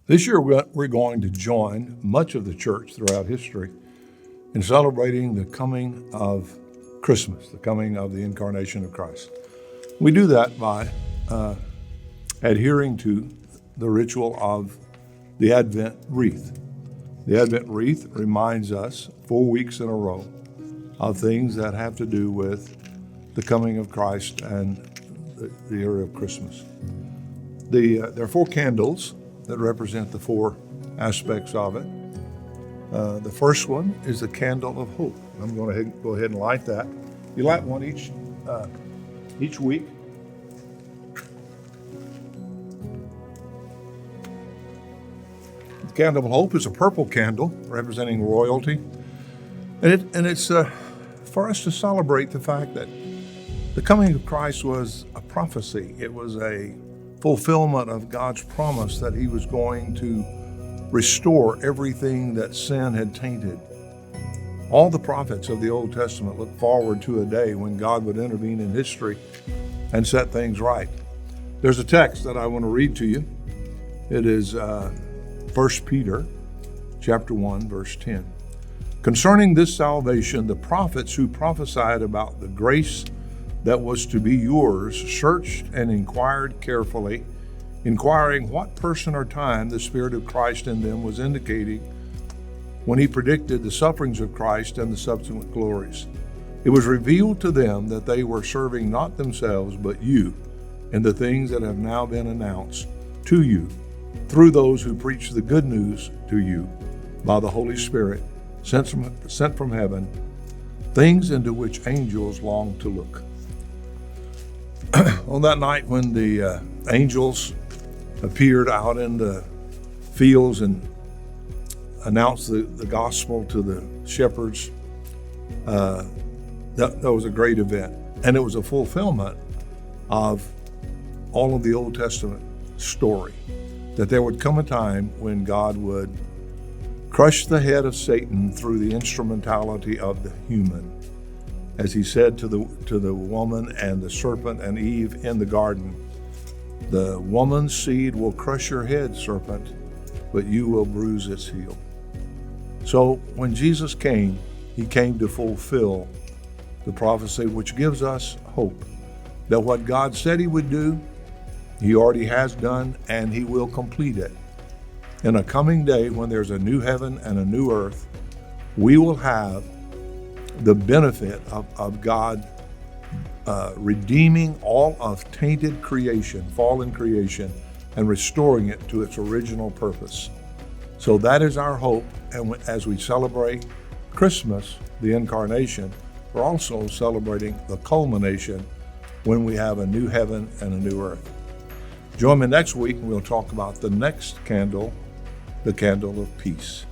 This year, we're going to join much of the church throughout history in celebrating the coming of Christmas, the coming of the incarnation of Christ. We do that by adhering to the ritual of the Advent wreath. The Advent wreath reminds us 4 weeks in a row of things that have to do with the coming of Christ and the era of Christmas. There are 4 candles that represent the 4 aspects of it. The first one is the candle of hope. I'm going to go ahead and light that. You light one each week. The candle of hope is a purple candle representing royalty, and it's for us to celebrate the fact that the coming of Christ was a prophecy. It was a fulfillment of God's promise that He was going to restore everything that sin had tainted. All the prophets of the Old Testament look forward to a day when God would intervene in history and set things right. There's a text that I want to read to you. It is 1 Peter chapter 1, verse 10. Concerning this salvation, the prophets who prophesied about the grace that was to be yours searched and inquired carefully, inquiring what person or time the Spirit of Christ in them was indicating when He predicted the sufferings of Christ and the subsequent glories. It was revealed to them that they were serving not themselves but you in the things that have now been announced to you through those who preach the good news to you by the Holy Spirit sent from heaven, things into which angels long to look. On that night when the angels appeared out in the fields and announced the gospel to the shepherds, that was a great event. And it was a fulfillment of all of the Old Testament story, that there would come a time when God would crush the head of Satan through the instrumentality of the human. As He said to the woman and the serpent and Eve in the garden, the woman's seed will crush your head, serpent, but you will bruise its heel. So when Jesus came, He came to fulfill the prophecy, which gives us hope that what God said He would do, He already has done, and He will complete it. In a coming day when there's a new heaven and a new earth, we will have the benefit of God redeeming all of tainted creation, fallen creation, and restoring it to its original purpose. So that is our hope. And as we celebrate Christmas, the incarnation, we're also celebrating the culmination when we have a new heaven and a new earth. Join me next week and we'll talk about the next candle, the candle of peace.